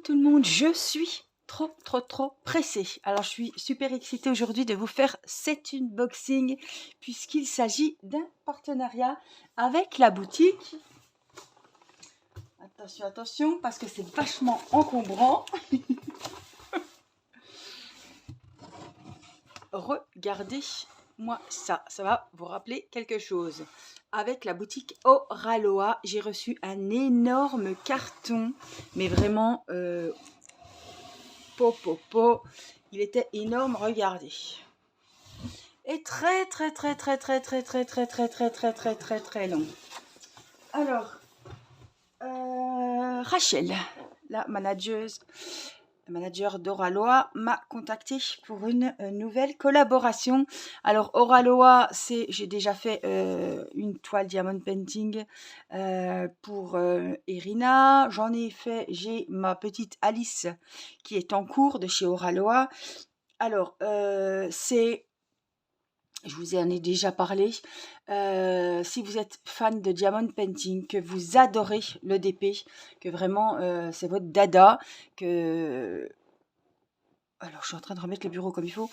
tout le monde, je suis trop pressée. Alors je suis super excitée aujourd'hui de vous faire cet unboxing puisqu'il s'agit d'un partenariat avec la boutique. Attention, parce que c'est vachement encombrant. Regardez-moi ça, ça va vous rappeler quelque chose. Avec la boutique Oraloa, j'ai reçu un énorme carton, mais vraiment il était énorme, regardez. Et très long. Alors, Rachel, la manager d'Oraloa, m'a contacté pour une nouvelle collaboration. Alors Oraloa, j'ai déjà fait une toile diamond painting pour Irina. J'ai ma petite Alice qui est en cours de chez Oraloa. Alors je vous en ai déjà parlé. Si vous êtes fan de diamond painting, que vous adorez le DP, que vraiment c'est votre dada, alors je suis en train de remettre le bureau comme il faut,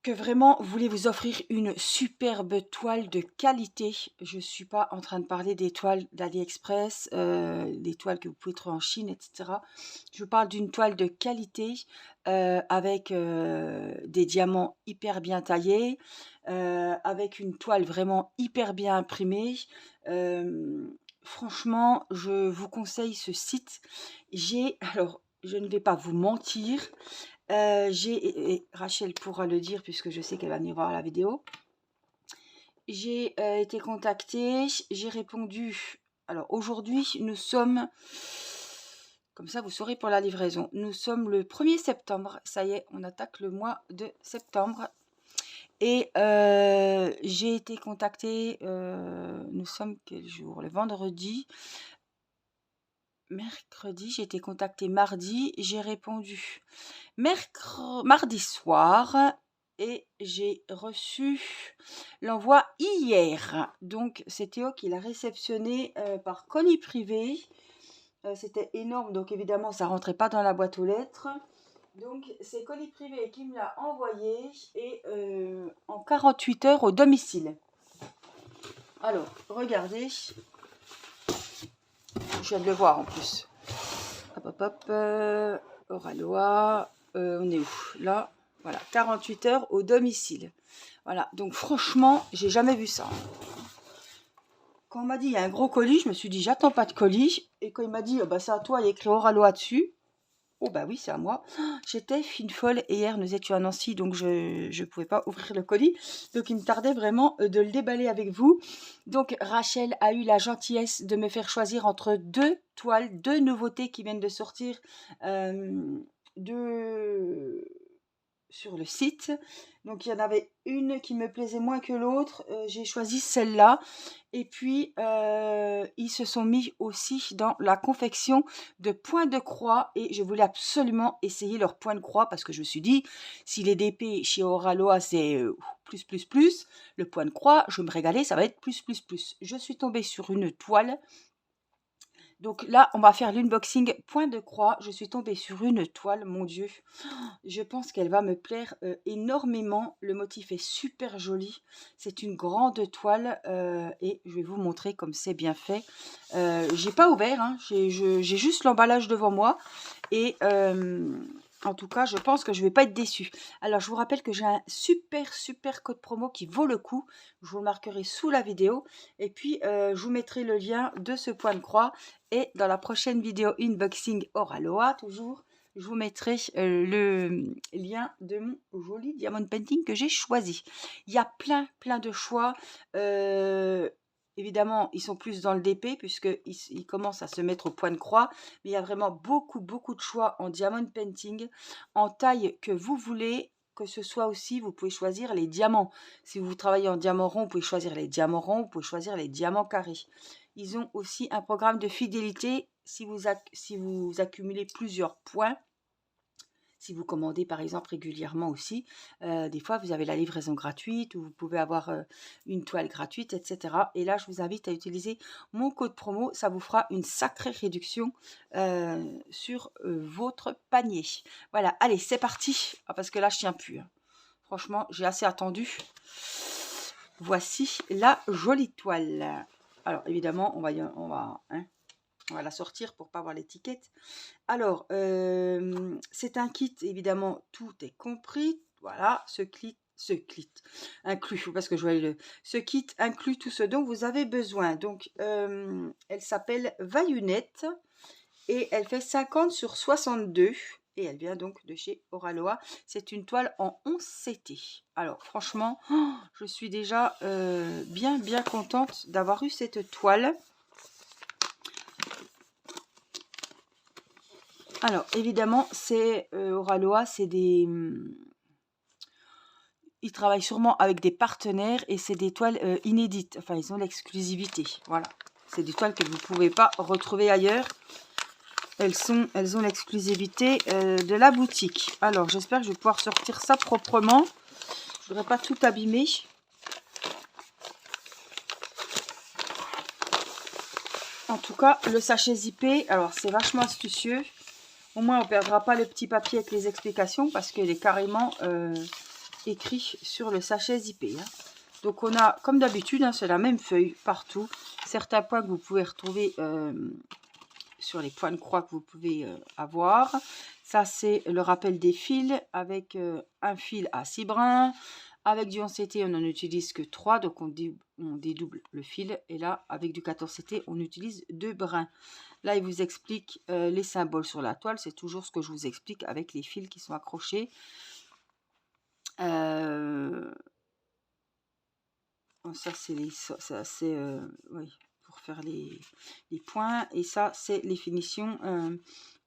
que vraiment vous voulez vous offrir une superbe toile de qualité. Je ne suis pas en train de parler des toiles d'AliExpress, des toiles que vous pouvez trouver en Chine, etc. Je vous parle d'une toile de qualité avec des diamants hyper bien taillés, avec une toile vraiment hyper bien imprimée. Franchement, je vous conseille ce site. Alors, je ne vais pas vous mentir, et Rachel pourra le dire puisque je sais qu'elle va venir voir la vidéo. J'ai été contactée, j'ai répondu. Alors aujourd'hui, nous sommes, comme ça vous saurez pour la livraison, nous sommes le 1er septembre. Ça y est, on attaque le mois de septembre. Et j'ai été contactée, nous sommes quel jour? Le vendredi. Mercredi, j'ai été contactée mardi, j'ai répondu mardi soir et j'ai reçu l'envoi hier. Donc c'est Théo qui l'a réceptionné par colis privé. C'était énorme, donc évidemment ça rentrait pas dans la boîte aux lettres. Donc c'est colis privé qui me l'a envoyé et en 48 heures au domicile. Alors, regardez. Je viens de le voir en plus. Hop. Oraloa. On est où? Là. Voilà. 48 heures au domicile. Voilà. Donc franchement, j'ai jamais vu ça. Quand on m'a dit il y a un gros colis, je me suis dit j'attends pas de colis. Et quand il m'a dit bah c'est à toi, il y a écrit Oraloa dessus. Oh bah oui, c'est à moi. J'étais fine folle et hier nous étions à Nancy, donc je ne pouvais pas ouvrir le colis. Donc il me tardait vraiment de le déballer avec vous. Donc Rachel a eu la gentillesse de me faire choisir entre deux toiles, deux nouveautés qui viennent de sortir sur le site. Donc il y en avait une qui me plaisait moins que l'autre. J'ai choisi celle-là. Et puis ils se sont mis aussi dans la confection de points de croix. Et je voulais absolument essayer leur point de croix parce que je me suis dit, si les DP chez Oraloa c'est plus, le point de croix, je vais me régaler, ça va être plus. Je suis tombée sur une toile. Donc là, on va faire l'unboxing point de croix. Je suis tombée sur une toile, mon Dieu. Je pense qu'elle va me plaire énormément. Le motif est super joli. C'est une grande toile et je vais vous montrer comme c'est bien fait. J'ai pas ouvert, hein. J'ai juste l'emballage devant moi. Et en tout cas, je pense que je ne vais pas être déçue. Alors, je vous rappelle que j'ai un super code promo qui vaut le coup. Je vous le marquerai sous la vidéo. Et puis, je vous mettrai le lien de ce point de croix. Et dans la prochaine vidéo unboxing Oraloa, toujours, je vous mettrai le lien de mon joli diamond painting que j'ai choisi. Il y a plein de choix. Évidemment, ils sont plus dans le DP puisqu'ils commencent à se mettre au point de croix. Mais il y a vraiment beaucoup de choix en diamond painting, en taille que vous voulez, que ce soit aussi, vous pouvez choisir les diamants. Si vous travaillez en diamant rond, vous pouvez choisir les diamants ronds, vous pouvez choisir les diamants carrés. Ils ont aussi un programme de fidélité. Si vous accumulez plusieurs points, Si vous commandez par exemple régulièrement aussi, des fois vous avez la livraison gratuite ou vous pouvez avoir une toile gratuite, etc. Et là, je vous invite à utiliser mon code promo, ça vous fera une sacrée réduction sur votre panier. Voilà, allez, c'est parti. Ah, parce que là, je tiens plus, hein. Franchement, j'ai assez attendu. Voici la jolie toile. Alors, évidemment, on va la sortir pour pas voir l'étiquette. Alors, c'est un kit, évidemment, tout est compris. Voilà, ce kit inclut, parce que je voyais ce kit inclut tout ce dont vous avez besoin. Donc, elle s'appelle Vaillunette et elle fait 50 sur 62 et elle vient donc de chez Oraloa. C'est une toile en 11 CT. Alors, franchement, je suis déjà bien contente d'avoir eu cette toile. Alors, évidemment, c'est Oraloa, c'est des... Ils travaillent sûrement avec des partenaires et c'est des toiles inédites. Enfin, ils ont l'exclusivité. Voilà. C'est des toiles que vous ne pouvez pas retrouver ailleurs. Elles ont l'exclusivité de la boutique. Alors, j'espère que je vais pouvoir sortir ça proprement. Je ne voudrais pas tout abîmer. En tout cas, le sachet zippé, alors c'est vachement astucieux. Au moins, on ne perdra pas le petit papier avec les explications parce qu'il est carrément écrit sur le sachet zippé. Hein. Donc, on a, comme d'habitude, hein, c'est la même feuille partout. Certains points que vous pouvez retrouver sur les points de croix que vous pouvez avoir. Ça, c'est le rappel des fils avec un fil à 6 brins. Avec du 11 CT, on n'en utilise que 3, donc on dédouble le fil. Et là, avec du 14 CT, on utilise 2 brins. Là, il vous explique les symboles sur la toile. C'est toujours ce que je vous explique avec les fils qui sont accrochés. Ça, c'est oui, pour faire les points. Et ça, c'est les finitions.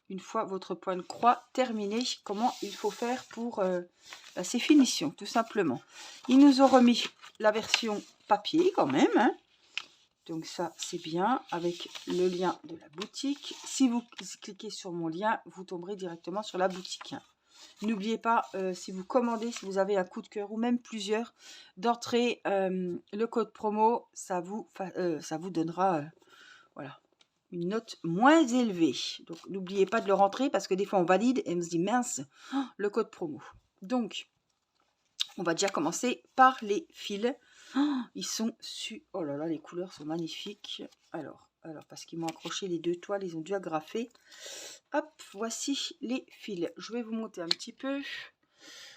Une fois votre point de croix terminé, comment il faut faire pour ces finitions, tout simplement. Ils nous ont remis la version papier quand même. Hein. Donc ça, c'est bien, avec le lien de la boutique. Si vous cliquez sur mon lien, vous tomberez directement sur la boutique. Hein. N'oubliez pas, si vous commandez, si vous avez un coup de cœur ou même plusieurs, d'entrer le code promo, ça vous donnera voilà, une note moins élevée. Donc, n'oubliez pas de le rentrer parce que des fois, on valide et on se dit, mince, le code promo. Donc, on va déjà commencer par les fils. Ils sont oh là là, les couleurs sont magnifiques. Alors parce qu'ils m'ont accroché les 2 toiles, ils ont dû agrafer. Hop, voici les fils. Je vais vous monter un petit peu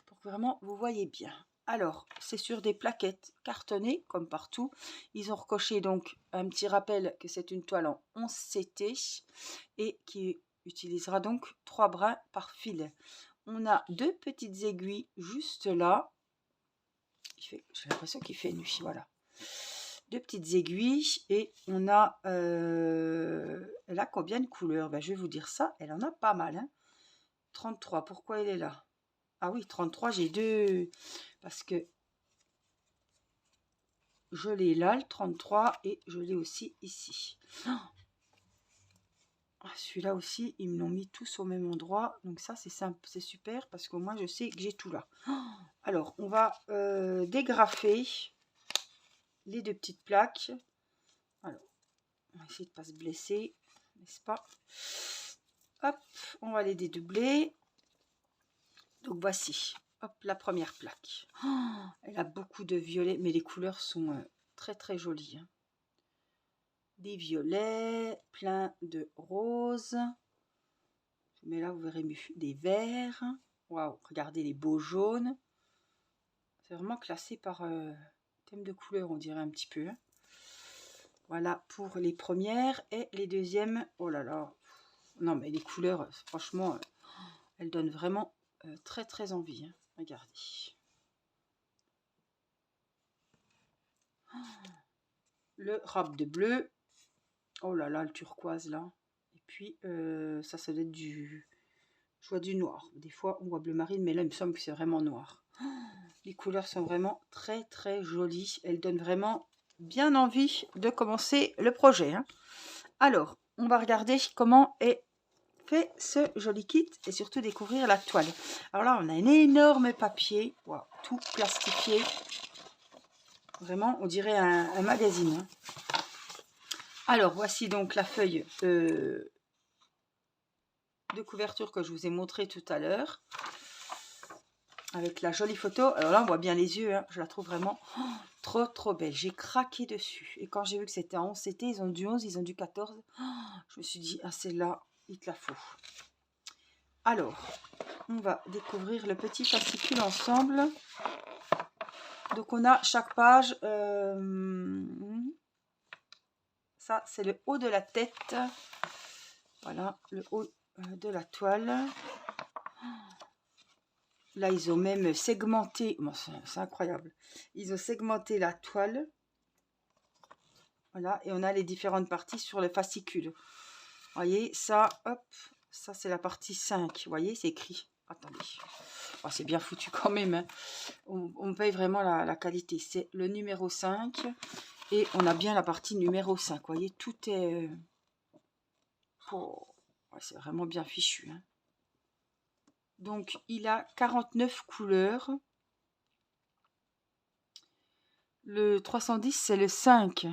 pour que vraiment vous voyez bien. Alors, c'est sur des plaquettes cartonnées, comme partout. Ils ont recoché donc un petit rappel que c'est une toile en 11 CT et qui utilisera donc 3 brins par fil. On a 2 petites aiguilles juste là. J'ai l'impression qu'il fait nuit, voilà. 2 petites aiguilles et on a elle a combien de couleurs? Ben, je vais vous dire ça, elle en a pas mal. Hein. 33, pourquoi elle est là? Ah oui, 33, j'ai 2 parce que je l'ai là, le 33, et je l'ai aussi ici. Oh, celui-là aussi, ils me l'ont mis tous au même endroit. Donc ça, c'est simple, c'est super parce qu'au moins, je sais que j'ai tout là. Alors, on va dégrafer les 2 petites plaques. Alors, on va essayer de ne pas se blesser, n'est-ce pas? Hop, on va les dédoubler. Donc voici, hop, la première plaque. Oh, elle a beaucoup de violet, mais les couleurs sont très très jolies. Hein. Des violets, plein de roses. Mais là, vous verrez mieux. Des verts. Waouh, regardez les beaux jaunes. C'est vraiment classé par thème de couleur, on dirait un petit peu. Hein. Voilà pour les premières. Et les deuxièmes, oh là là. Non, mais les couleurs, franchement, elles donnent vraiment très très envie. Hein. Regardez. Le rap de bleu. Oh là là, le turquoise là. Et puis, ça doit être du... Je vois du noir. Des fois, on voit bleu marine, mais là, il me semble que c'est vraiment noir. Les couleurs sont vraiment très très jolies. Elles donnent vraiment bien envie de commencer le projet. Hein. Alors, on va regarder comment est fait ce joli kit et surtout découvrir la toile. Alors là, on a un énorme papier, wow, tout plastifié. Vraiment, on dirait un magazine. Hein. Alors, voici donc la feuille de couverture que je vous ai montré tout à l'heure. Avec la jolie photo. Alors là, on voit bien les yeux. Hein. Je la trouve vraiment trop belle. J'ai craqué dessus. Et quand j'ai vu que c'était en 11 CT, ils ont du 11, ils ont du 14. Je me suis dit, ah, c'est là, il te la faut. Alors, on va découvrir le petit fascicule ensemble. Donc, on a chaque page. Ça, c'est le haut de la tête. Voilà, le haut de la toile. Là, ils ont même segmenté. Bon, c'est incroyable. Ils ont segmenté la toile. Voilà, et on a les différentes parties sur le fascicule. Vous voyez, ça, hop, ça, c'est la partie 5. Vous voyez, c'est écrit. Attendez. Oh, c'est bien foutu quand même. Hein. On paye vraiment la qualité. C'est le numéro 5. Et on a bien la partie numéro 5. Vous voyez, tout est... Oh, ouais, c'est vraiment bien fichu. Hein. Donc, il a 49 couleurs. Le 310, c'est le 5.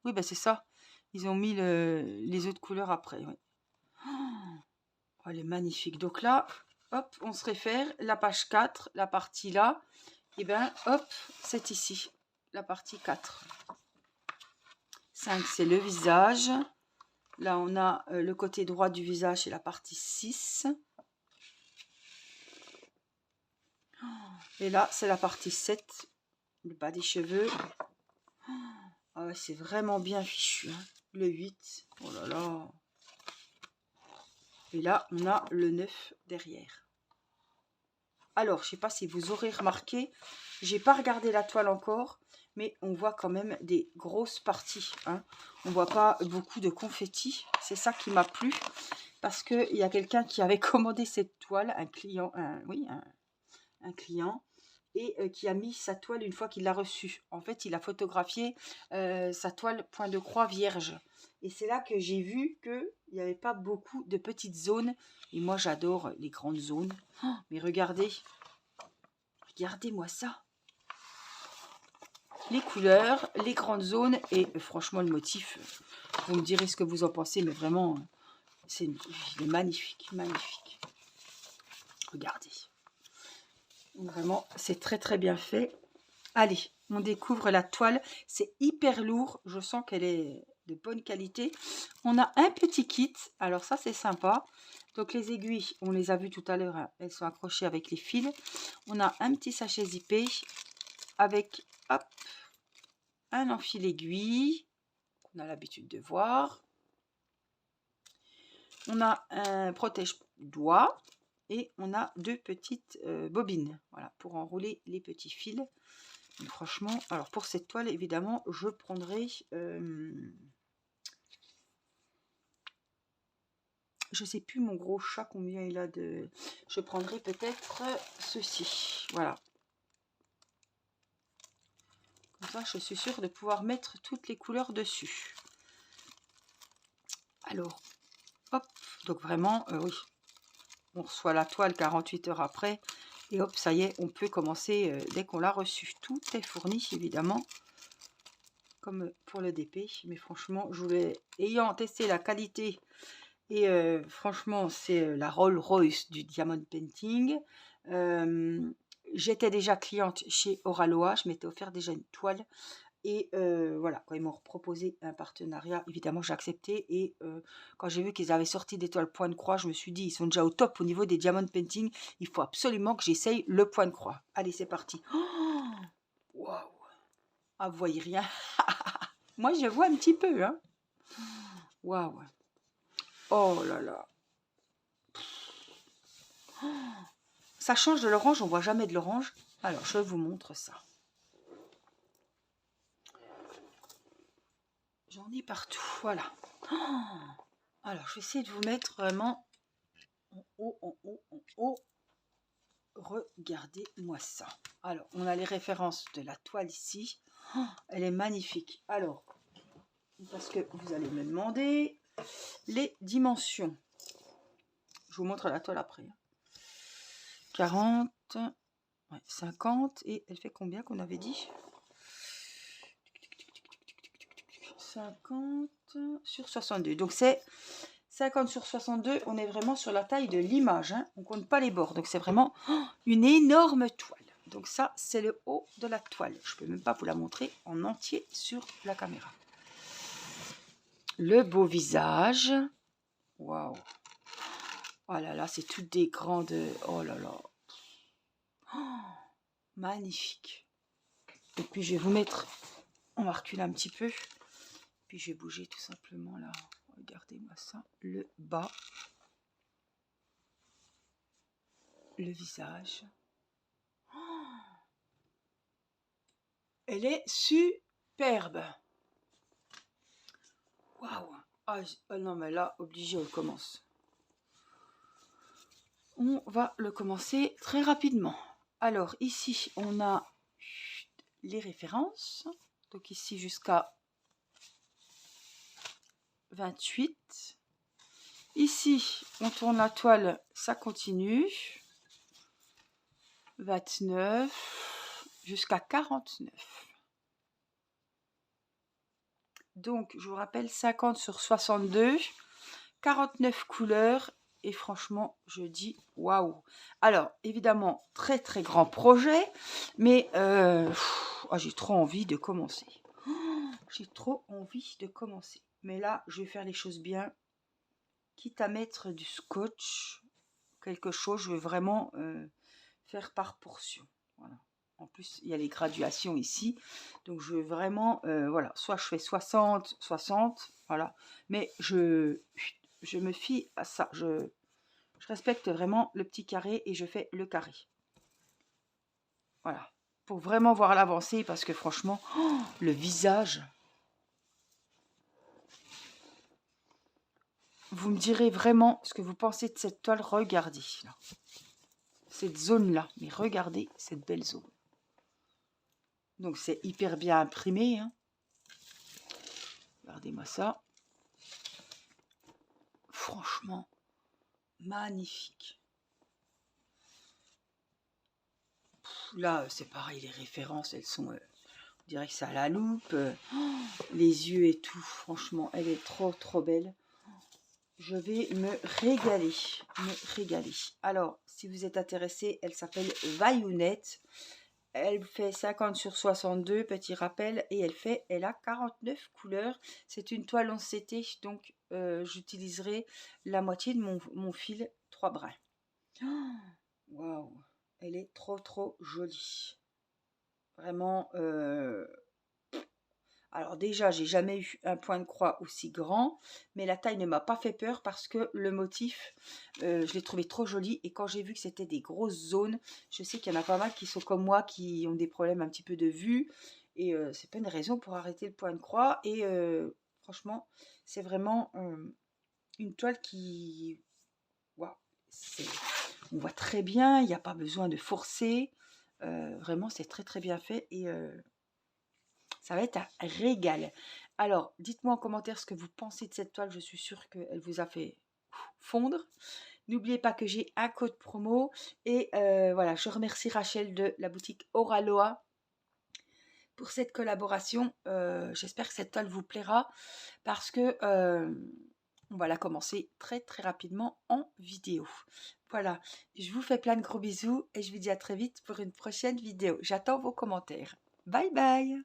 Oui, ben c'est ça. Ils ont mis les autres couleurs après. Oui. Oh, elle est magnifique. Donc là, hop, on se réfère. La page 4, la partie là. Et bien, hop, c'est ici. La partie 4. 5, c'est le visage. Là, on a le côté droit du visage et la partie 6. Et là, c'est la partie 7. Le bas des cheveux. Ah ouais, c'est vraiment bien fichu. Hein. Le 8. Oh là là. Et là, on a le 9 derrière. Alors, je ne sais pas si vous aurez remarqué, j'ai pas regardé la toile encore, mais on voit quand même des grosses parties. Hein. On ne voit pas beaucoup de confettis. C'est ça qui m'a plu, parce qu'il y a quelqu'un qui avait commandé cette toile, un client, un client, et qui a mis sa toile une fois qu'il l'a reçue. En fait, il a photographié sa toile point de croix vierge. Et c'est là que j'ai vu qu'il n'y avait pas beaucoup de petites zones. Et moi, j'adore les grandes zones. Oh, mais regardez. Regardez-moi ça. Les couleurs, les grandes zones et franchement, le motif. Vous me direz ce que vous en pensez, mais vraiment, il est magnifique, magnifique. Regardez. Vraiment, c'est très bien fait. Allez, on découvre la toile. C'est hyper lourd. Je sens qu'elle est de bonne qualité. On a un petit kit. Alors ça, c'est sympa. Donc les aiguilles, on les a vues tout à l'heure. Hein, elles sont accrochées avec les fils. On a un petit sachet zippé avec, hop, un enfil aiguille qu'on a l'habitude de voir. On a un protège-doigt. Et on a deux petites bobines. Voilà, pour enrouler les petits fils. Franchement, alors pour cette toile, évidemment, je prendrai, je sais plus mon gros chat combien il a de, je prendrai peut-être ceci, voilà. Comme ça, je suis sûre de pouvoir mettre toutes les couleurs dessus. Alors, hop, donc vraiment, oui, on reçoit la toile 48 heures après. Et hop, ça y est, on peut commencer dès qu'on l'a reçu. Tout est fourni, évidemment, comme pour le DP. Mais franchement, ayant testé la qualité, et franchement, c'est la Rolls-Royce du Diamond Painting. J'étais déjà cliente chez Oraloa. Je m'étais offert déjà une toile. Et voilà, quand ils m'ont proposé un partenariat, évidemment, j'ai accepté. Et quand j'ai vu qu'ils avaient sorti des toiles point de croix, je me suis dit, ils sont déjà au top au niveau des Diamond Painting. Il faut absolument que j'essaye le point de croix. Allez, c'est parti. Waouh! Ah, vous voyez rien. Moi, je vois un petit peu. Hein. Waouh! Oh là là! Ça change de l'orange, on voit jamais de l'orange. Alors, je vous montre ça. J'en ai partout, voilà. Alors, je vais essayer de vous mettre vraiment en haut, en haut, en haut. Regardez-moi ça. Alors, on a les références de la toile ici. Elle est magnifique. Alors, parce que vous allez me demander, les dimensions. Je vous montre la toile après. 40, ouais, 50, et elle fait combien qu'on avait dit? 50 sur 62. Donc c'est 50 sur 62, on est vraiment sur la taille de l'image, hein. On compte pas les bords, donc c'est vraiment une énorme toile. Donc ça, c'est le haut de la toile. Je peux même pas vous la montrer en entier sur la caméra. Le beau visage. Waouh. Oh là là, c'est toutes des grandes... Oh là là. Oh, magnifique. Et puis je vais vous mettre... On va reculer un petit peu. Puis je vais bouger tout simplement là. Regardez-moi ça. Le bas. Le visage. Oh, elle est superbe. Waouh. Ah, non, mais là, obligé, on commence. On va le commencer très rapidement. Alors, ici, on a les références. Donc ici, jusqu'à 28. Ici, on tourne la toile, ça continue. 29 jusqu'à 49. Donc, je vous rappelle, 50 sur 62, 49 couleurs. Et franchement, je dis waouh. Alors, évidemment, très très grand projet, mais j'ai trop envie de commencer. J'ai trop envie de commencer. Mais là, je vais faire les choses bien. Quitte à mettre du scotch, quelque chose, je vais vraiment faire par portion. Voilà. En plus, il y a les graduations ici. Donc, je vais vraiment, voilà, soit je fais 60, 60, voilà. Mais je me fie à ça. Je respecte vraiment le petit carré et je fais le carré. Voilà. Pour vraiment voir l'avancée parce que franchement, le visage... Vous me direz vraiment ce que vous pensez de cette toile. Regardez, là. Cette zone-là. Mais regardez cette belle zone. Donc, c'est hyper bien imprimé. Hein. Regardez-moi ça. Franchement, magnifique. Là, c'est pareil, les références, elles sont... on dirait que c'est à la loupe. Les yeux et tout. Franchement, elle est trop, trop belle. Je vais me régaler. Alors, si vous êtes intéressé, elle s'appelle Vaillounette. Elle fait 50 sur 62, petit rappel, et elle a 49 couleurs. C'est une toile en CT, donc j'utiliserai la moitié de mon fil 3 brins. Waouh, elle est trop trop jolie. Vraiment, alors déjà, j'ai jamais eu un point de croix aussi grand, mais la taille ne m'a pas fait peur parce que le motif, je l'ai trouvé trop joli. Et quand j'ai vu que c'était des grosses zones, je sais qu'il y en a pas mal qui sont comme moi, qui ont des problèmes un petit peu de vue. Et c'est pas une raison pour arrêter le point de croix. Et franchement, c'est vraiment une toile qui... Waouh, on voit très bien, il n'y a pas besoin de forcer. Vraiment, c'est très très bien fait. Et... ça va être un régal. Alors, dites-moi en commentaire ce que vous pensez de cette toile. Je suis sûre qu'elle vous a fait fondre. N'oubliez pas que j'ai un code promo. Et voilà, je remercie Rachel de la boutique Oraloa pour cette collaboration. J'espère que cette toile vous plaira parce que on va la commencer très très rapidement en vidéo. Voilà, je vous fais plein de gros bisous et je vous dis à très vite pour une prochaine vidéo. J'attends vos commentaires. Bye bye!